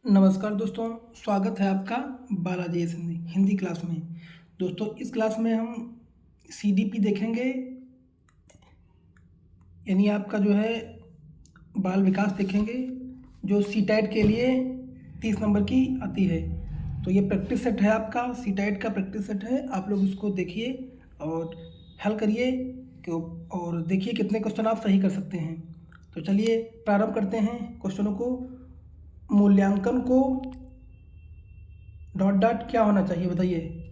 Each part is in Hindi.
नमस्कार दोस्तों, स्वागत है आपका बालाजी एस हिंदी क्लास में। दोस्तों, इस क्लास में हम सीडीपी देखेंगे, यानी आपका जो है बाल विकास देखेंगे, जो सीटेट के लिए 30 नंबर की आती है। तो ये प्रैक्टिस सेट है, आपका सीटेट का प्रैक्टिस सेट है। आप लोग इसको देखिए और हल करिए और देखिए कितने क्वेश्चन आप सही कर सकते हैं। तो चलिए प्रारंभ करते हैं क्वेश्चनों को। मूल्यांकन को डॉट डॉट क्या होना चाहिए, बताइए।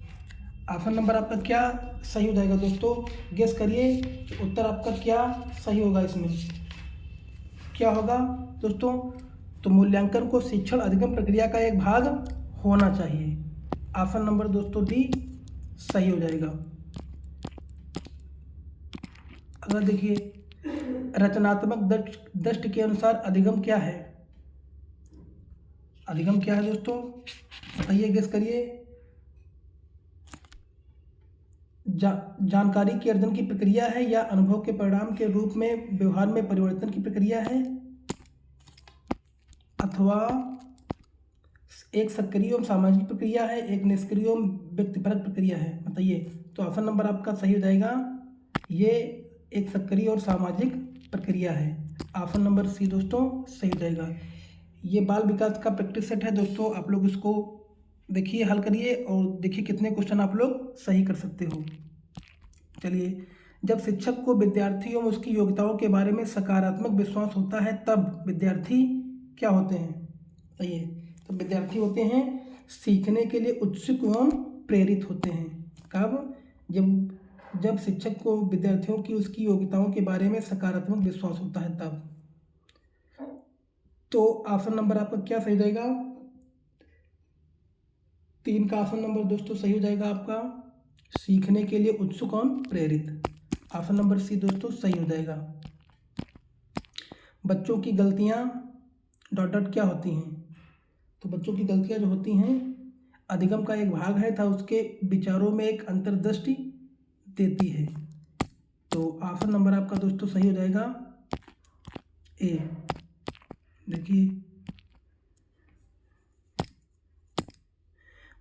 ऑप्शन नंबर आपका क्या सही हो जाएगा दोस्तों, गेस करिए उत्तर आपका क्या सही होगा। इसमें क्या होगा दोस्तों? तो मूल्यांकन को शिक्षण अधिगम प्रक्रिया का एक भाग होना चाहिए। ऑप्शन नंबर दोस्तों डी सही हो जाएगा। अगर देखिए, रचनात्मक दृष्टि के अनुसार अधिगम क्या है? अधिगम क्या है दोस्तों, बताइए, गेस करिए। जानकारी के अर्जन की प्रक्रिया है या अनुभव के परिणाम के रूप में व्यवहार में परिवर्तन की प्रक्रिया है, अथवा एक सक्रिय एवं सामाजिक प्रक्रिया है, एक निष्क्रिय एवं व्यक्तिपरक प्रक्रिया है, बताइए। तो ऑप्शन नंबर आपका सही हो जाएगा, ये एक सक्रिय और सामाजिक प्रक्रिया है। ऑप्शन नंबर सी दोस्तों सही हो जाएगा। ये बाल विकास का प्रैक्टिस सेट है दोस्तों, आप लोग इसको देखिए, हल करिए और देखिए कितने क्वेश्चन आप लोग सही कर सकते हो। चलिए, जब शिक्षक को विद्यार्थी एवं उसकी योग्यताओं के बारे में सकारात्मक विश्वास होता है तब विद्यार्थी क्या होते हैं, बताइए। तो विद्यार्थी होते हैं सीखने के लिए उत्सुक एवं प्रेरित होते हैं। कब? जब शिक्षक को विद्यार्थियों की उसकी योग्यताओं के बारे में सकारात्मक विश्वास होता है तब। तो ऑप्शन नंबर आपका क्या सही हो जाएगा? 3 का ऑप्शन नंबर दोस्तों सही हो जाएगा आपका, सीखने के लिए उत्सुक और प्रेरित। ऑप्शन नंबर सी दोस्तों सही हो जाएगा। बच्चों की गलतियां डॉट डॉट क्या होती हैं? तो बच्चों की गलतियां जो होती हैं अधिगम का एक भाग है, था उसके विचारों में एक अंतर्दृष्टि देती है। तो ऑप्शन नंबर आपका दोस्तों सही हो जाएगा ए। देखिए,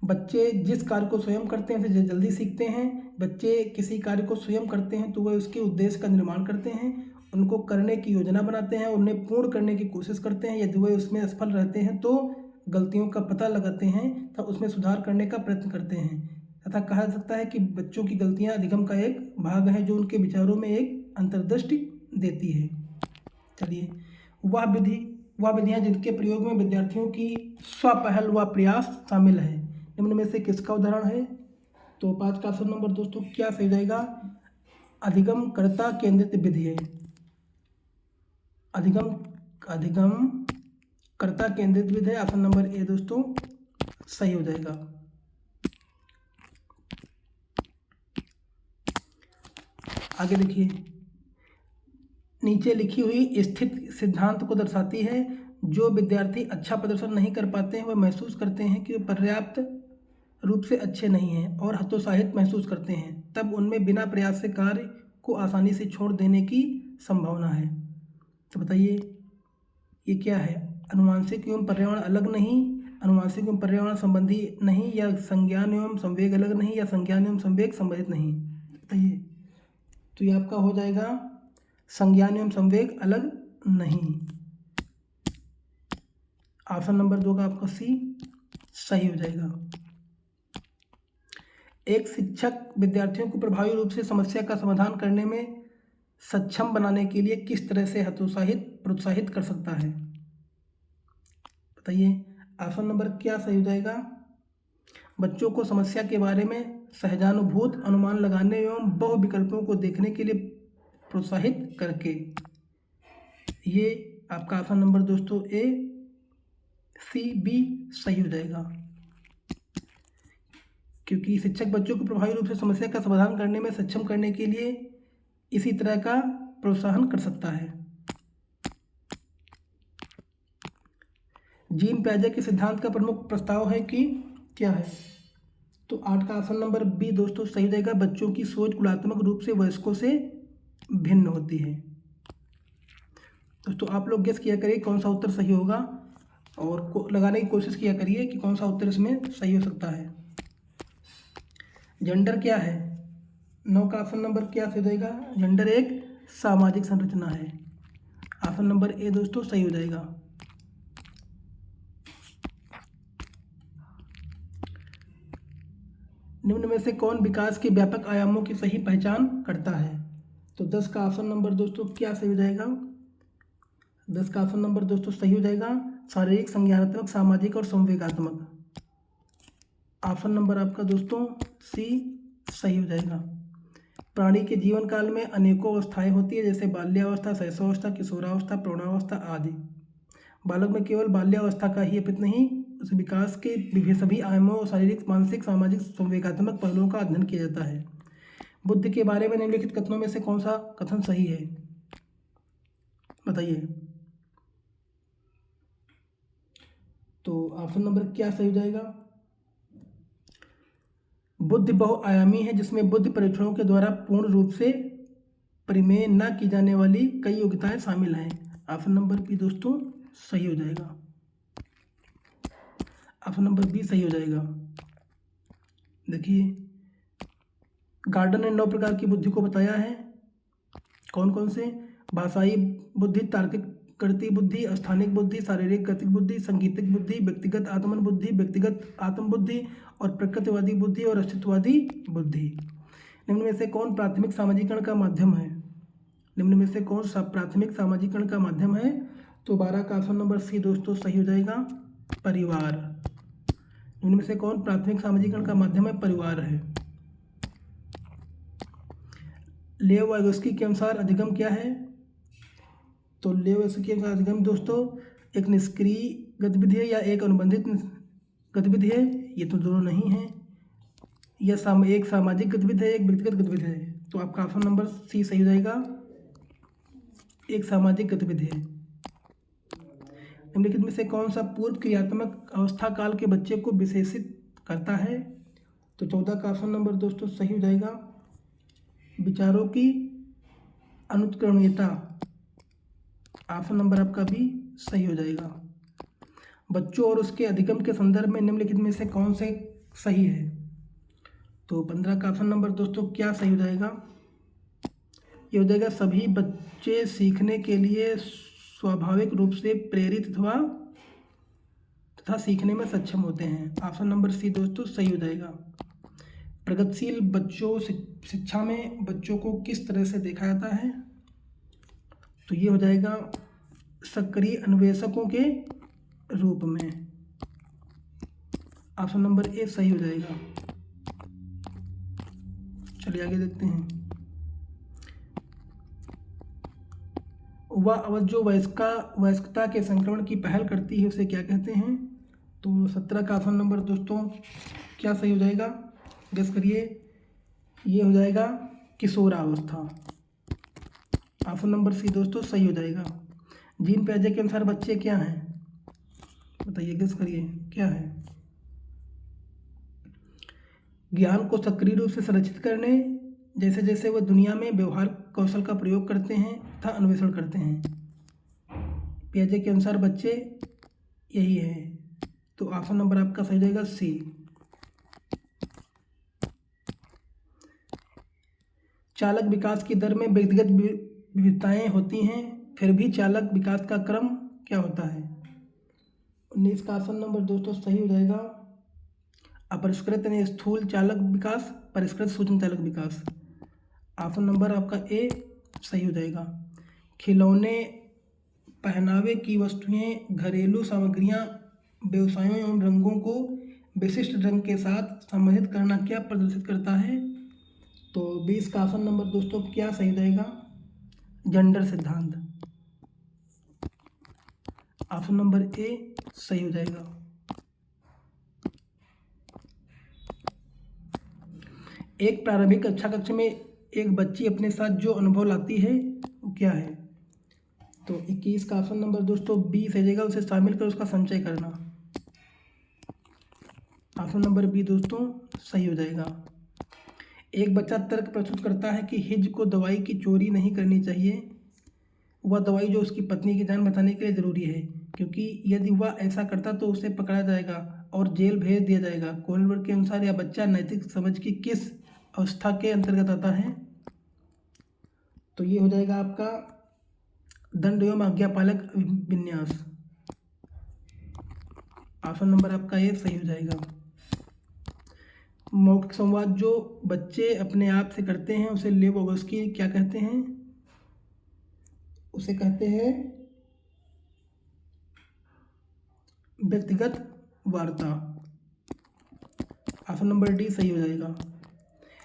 बच्चे जिस कार्य को स्वयं करते हैं उसे जल्दी सीखते हैं। बच्चे किसी कार्य को स्वयं करते हैं तो वह उसके उद्देश्य का निर्माण करते हैं, उनको करने की योजना बनाते हैं, उन्हें पूर्ण करने की कोशिश करते हैं। यदि वह उसमें असफल रहते हैं तो गलतियों का पता लगाते हैं तथा उसमें सुधार करने का प्रयत्न करते हैं। तथा कहा जा सकता है कि बच्चों की गलतियां अधिगम का एक भाग है जो उनके विचारों में एक अंतर्दृष्टि देती है। चलिए, वह विधियाँ जिनके प्रयोग में विद्यार्थियों की स्वपहल व प्रयास शामिल है, निम्न में से किसका उदाहरण है? तो 5 का ऑप्शन नंबर दोस्तों क्या सही जाएगा? अधिगम कर्ता केंद्रित विधि है। अधिगम कर्ता केंद्रित विधि है। ऑप्शन नंबर ए दोस्तों सही हो जाएगा। आगे देखिए, नीचे लिखी हुई स्थित सिद्धांत को दर्शाती है। जो विद्यार्थी अच्छा प्रदर्शन नहीं कर पाते हैं वह महसूस करते हैं कि वे पर्याप्त रूप से अच्छे नहीं हैं और हतोत्साहित महसूस करते हैं, तब उनमें बिना प्रयास से कार्य को आसानी से छोड़ देने की संभावना है। तो बताइए ये क्या है? अनुवांशिक एवं पर्यावरण अलग नहीं, अनुवांशिक एवं पर्यावरण संबंधी नहीं, या संज्ञान एवं संवेग अलग नहीं, या संज्ञान एवं संवेग संबंधित नहीं, बताइए। तो ये आपका हो जाएगा संज्ञान एवं संवेग अलग नहीं। ऑप्शन नंबर 2 का आपका सी सही हो जाएगा। एक शिक्षक विद्यार्थियों को प्रभावी रूप से समस्या का समाधान करने में सक्षम बनाने के लिए किस तरह से प्रोत्साहित कर सकता है, बताइए। ऑप्शन नंबर क्या सही हो जाएगा? बच्चों को समस्या के बारे में सहजानुभूत अनुमान लगाने एवं बहु विकल्पों को देखने के लिए प्रोत्साहित करके। ये आपका ऑप्शन नंबर दोस्तों ए, सी, बी सही हो जाएगा, क्योंकि शिक्षक बच्चों को प्रभावी रूप से समस्या का समाधान करने में सक्षम करने के लिए इसी तरह का प्रोत्साहन कर सकता है। जीन पियाजे के सिद्धांत का प्रमुख प्रस्ताव है कि क्या है? तो 8 का ऑप्शन नंबर बी दोस्तों सही रहेगा। बच्चों की सोच गुणात्मक रूप से वयस्कों से भिन्न होती है। दोस्तों आप लोग गेस किया करिए कौन सा उत्तर सही होगा। और लगाने की कोशिश किया करिए कि कौन सा उत्तर इसमें सही हो सकता है। जेंडर क्या है? 9 का ऑप्शन नंबर क्या सही हो जाएगा? जेंडर एक सामाजिक संरचना है। ऑप्शन नंबर ए दोस्तों सही हो जाएगा। निम्न में से कौन विकास के व्यापक आयामों की सही पहचान करता है? तो 10 का ऑप्शन नंबर दोस्तों क्या सही हो जाएगा? 10 का ऑप्शन नंबर दोस्तों सही हो जाएगा, शारीरिक, संज्ञानात्मक, सामाजिक और संवेगात्मक। ऑप्शन नंबर आपका दोस्तों सी सही हो जाएगा। प्राणी के जीवन काल में अनेकों अवस्थाएं होती है, जैसे बाल्यावस्था, शैशवावस्था, किशोरावस्था, प्रौढ़ावस्था आदि। बालक में केवल बाल्यावस्था का ही अपित नहीं, उस विकास के सभी आयामों, शारीरिक, मानसिक, सामाजिक, संवेगात्मक पहलुओं का अध्ययन किया जाता है। बुद्धि के बारे में निम्नलिखित कथनों में से कौन सा कथन सही है? बताइए। तो ऑप्शन नंबर क्या सही हो जाएगा? बुद्धि बहुआयामी है, जिसमें बुद्धि परीक्षणों के द्वारा पूर्ण रूप से परिमेय न की जाने वाली कई योग्यताएं शामिल हैं। ऑप्शन नंबर बी दोस्तों सही हो जाएगा। ऑप्शन नंबर बी सही हो जाएगा। देखिए, गार्डन ने 9 प्रकार की बुद्धि को बताया है। कौन कौन से? भाषाई बुद्धि, तार्किक गणितीय बुद्धि, स्थानिक बुद्धि, शारीरिक गतिक बुद्धि, संगीतिक बुद्धि, व्यक्तिगत आत्मन बुद्धि, व्यक्तिगत आत्म बुद्धि और प्रकृतिवादी बुद्धि और अस्तित्ववादी बुद्धि। निम्न में से कौन प्राथमिक सामाजिकरण का माध्यम है? निम्न में से कौन सा प्राथमिक सामाजिकरण का माध्यम है? तो 12 का ऑप्शन नंबर सी दोस्तों सही हो जाएगा, परिवार। निम्न में से कौन प्राथमिक सामाजिकरण का माध्यम है? परिवार है। लेव वाइगोस्की के अनुसार अधिगम क्या है? तो लेव वाइगोस्की के अनुसार अधिगम दोस्तों एक निष्क्रिय गतिविधि है या एक अनुबंधित गतिविधि है। ये तो दोनों नहीं है। यह एक सामाजिक गतिविधि है, एक व्यक्तिगत गतिविधि है। तो आपका ऑप्शन नंबर सी सही हो जाएगा, एक सामाजिक गतिविधि है। निम्नलिखित में से कौन सा पूर्व क्रियात्मक अवस्था काल के बच्चे को विशेषित करता है? तो 14 का ऑप्शन नंबर दोस्तों सही हो जाएगा, विचारों की अनुत्क्रमणीयता। ऑप्शन नंबर आपका भी सही हो जाएगा। बच्चों और उसके अधिगम के संदर्भ में निम्नलिखित में से कौन से सही है? तो 15 का ऑप्शन नंबर दोस्तों क्या सही हो जाएगा? ये हो जाएगा, सभी बच्चे सीखने के लिए स्वाभाविक रूप से प्रेरित तथा सीखने में सक्षम होते हैं। ऑप्शन नंबर सी दोस्तों सही हो जाएगा। प्रगतिशील बच्चों शिक्षा में बच्चों को किस तरह से देखा जाता है? तो ये हो जाएगा, सक्रिय अन्वेषकों के रूप में। ऑप्शन नंबर ए सही हो जाएगा। चलिए आगे देखते हैं। वह अवस्था जो वयस्कता के संक्रमण की पहल करती है उसे क्या कहते हैं? तो 17 का ऑप्शन नंबर दोस्तों क्या सही हो जाएगा? गेस करिए। ये हो जाएगा किशोरावस्था। ऑप्शन नंबर सी दोस्तों सही हो जाएगा। जीन पियाजे के अनुसार बच्चे क्या हैं? बताइए, गेस करिए क्या है? ज्ञान को सक्रिय रूप से संरक्षित करने, जैसे जैसे वह दुनिया में व्यवहार कौशल का प्रयोग करते हैं तथा अन्वेषण करते हैं। पियाजे के अनुसार बच्चे यही है। तो ऑप्शन नंबर आपका सही जाएगा सी। चालक विकास की दर में व्यक्तिगत विविधताएं होती हैं, फिर भी चालक विकास का क्रम क्या होता है? 19 का ऑप्शन नंबर दोस्तों सही हो जाएगा, अपरिष्कृत यानी स्थूल चालक विकास, परिष्कृत सूक्ष्म चालक विकास। ऑप्शन नंबर आपका ए सही हो जाएगा। खिलौने, पहनावे की वस्तुएं, घरेलू सामग्रियां, व्यवसायों एवं रंगों को विशिष्ट रंग के साथ संबंधित करना क्या प्रदर्शित करता है? तो 20 का ऑप्शन नंबर दोस्तों क्या सही हो जाएगा? जेंडर सिद्धांत। ऑप्शन नंबर ए सही हो जाएगा। एक प्रारंभिक कक्षा कक्ष में एक बच्ची अपने साथ जो अनुभव लाती है वो क्या है? तो 21 का ऑप्शन नंबर दोस्तों बी सही जाएगा, उसे शामिल कर उसका संचय करना। ऑप्शन नंबर बी दोस्तों सही हो जाएगा। एक बच्चा तर्क प्रस्तुत करता है कि हिज को दवाई की चोरी नहीं करनी चाहिए। वह दवाई जो उसकी पत्नी की जान बचाने के लिए ज़रूरी है, क्योंकि यदि वह ऐसा करता तो उसे पकड़ा जाएगा और जेल भेज दिया जाएगा। कोहलबर्ग के अनुसार यह बच्चा नैतिक समझ की किस अवस्था के अंतर्गत आता है? तो ये हो जाएगा आपका दंड एवं आज्ञापालक विन्यास। ऑप्शन नंबर आपका ये सही हो जाएगा। मौखिक संवाद जो बच्चे अपने आप से करते हैं उसे लेव वोगोस्की क्या कहते हैं? उसे कहते हैं व्यक्तिगत वार्ता। ऑप्शन नंबर डी सही हो जाएगा।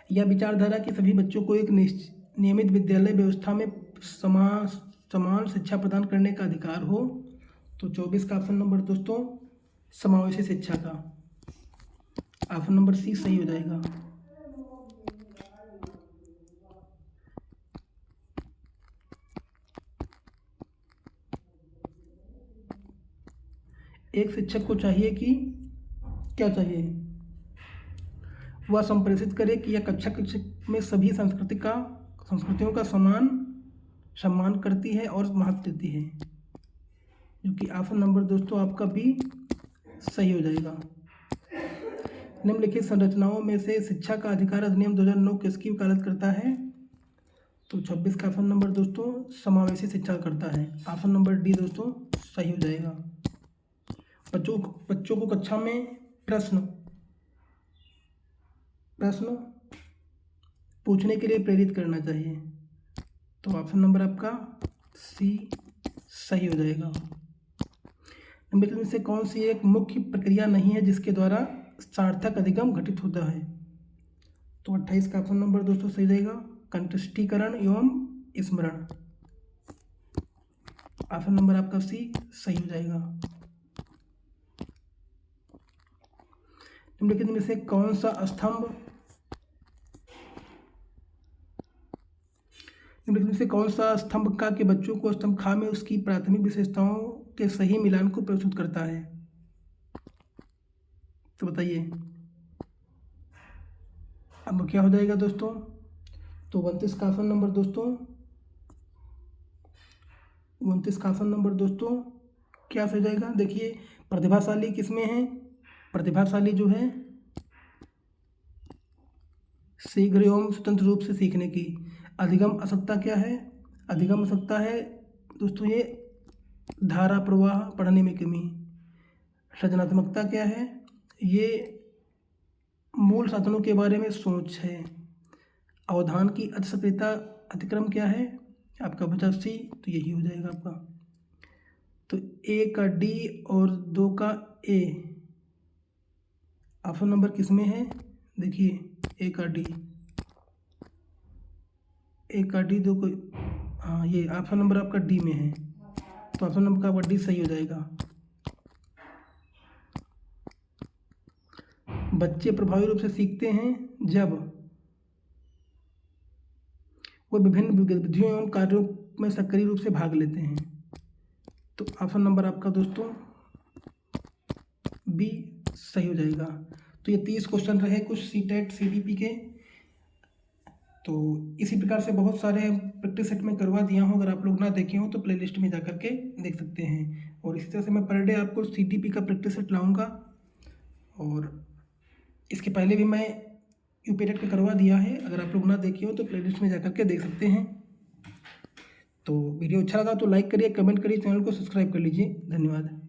यह विचारधारा कि सभी बच्चों को एक नियमित विद्यालय व्यवस्था में समान शिक्षा प्रदान करने का अधिकार हो। तो 24 का ऑप्शन नंबर दोस्तों समावेशी शिक्षा का। ऑप्शन नंबर सी सही हो जाएगा। एक शिक्षक को चाहिए कि क्या चाहिए? वह संप्रेषित करे कि यह कक्षा में सभी संस्कृतियों का सम्मान करती है और महत्व देती है, जो कि ऑप्शन नंबर दोस्तों आपका भी सही हो जाएगा। निम्नलिखित संरचनाओं में से शिक्षा का अधिकार अधिनियम 2009 किसकी वकालत करता है? तो 26 का ऑप्शन नंबर दोस्तों समावेशी शिक्षा करता है। ऑप्शन नंबर डी दोस्तों सही हो जाएगा। बच्चों को कक्षा में प्रश्न पूछने के लिए प्रेरित करना चाहिए। तो ऑप्शन नंबर आपका सी सही हो जाएगा। निम्नलिखित में से कौन सी एक मुख्य प्रक्रिया नहीं है जिसके द्वारा सार्थक अधिगम घटित होता है? तो 28 का ऑप्शन नंबर दोस्तों सही हो जाएगा कंठस्थीकरण एवं स्मरण। ऑप्शन नंबर आपका सी सही हो जाएगा। निम्नलिखित में से कौन सा स्तंभ का के बच्चों को स्तंभ खा में उसकी प्राथमिक विशेषताओं के सही मिलान को प्रस्तुत करता है? तो बताइए अब क्या हो जाएगा दोस्तों? तो 29 का ऑप्शन नंबर दोस्तों क्या हो जाएगा? देखिए प्रतिभाशाली किसमें है? प्रतिभाशाली जो है शीघ्र एवं स्वतंत्र रूप से सीखने की। अधिगम आवश्यकता क्या है? अधिगम आवश्यकता है दोस्तों ये धारा प्रवाह पढ़ने में कमी। सृजनात्मकता क्या है? ये मूल साधनों के बारे में सोच है। अवधान की अतिसक्रियता अतिक्रम क्या है? आपका बचा सी, तो यही हो जाएगा आपका। तो ए का डी और 2 का ए ऑप्शन नंबर किस में है? देखिए ए का डी 2 को, हाँ ये ऑप्शन नंबर आपका डी में है। तो ऑप्शन नंबर का डी सही हो जाएगा। बच्चे प्रभावी रूप से सीखते हैं जब वो विभिन्न गतिविधियों एवं कार्यों में सक्रिय रूप से भाग लेते हैं। तो ऑप्शन नंबर आपका दोस्तों बी सही हो जाएगा। तो ये 30 क्वेश्चन रहे कुछ सीटेट सीडीपी के। तो इसी प्रकार से बहुत सारे प्रैक्टिस सेट में करवा दिया हूँ, अगर आप लोग ना देखे हो तो प्लेलिस्ट में जा करके देख सकते हैं। और इसी तरह से मैं पर डे आपको सीटीपी का प्रैक्टिस सेट लाऊंगा, और इसके पहले भी मैं यूपीटेट का करवा दिया है, अगर आप लोग ना देखे हो तो प्लेलिस्ट में जा करके देख सकते हैं। तो वीडियो अच्छा लगा तो लाइक करिए, कमेंट करिए, चैनल को सब्सक्राइब कर लीजिए। धन्यवाद।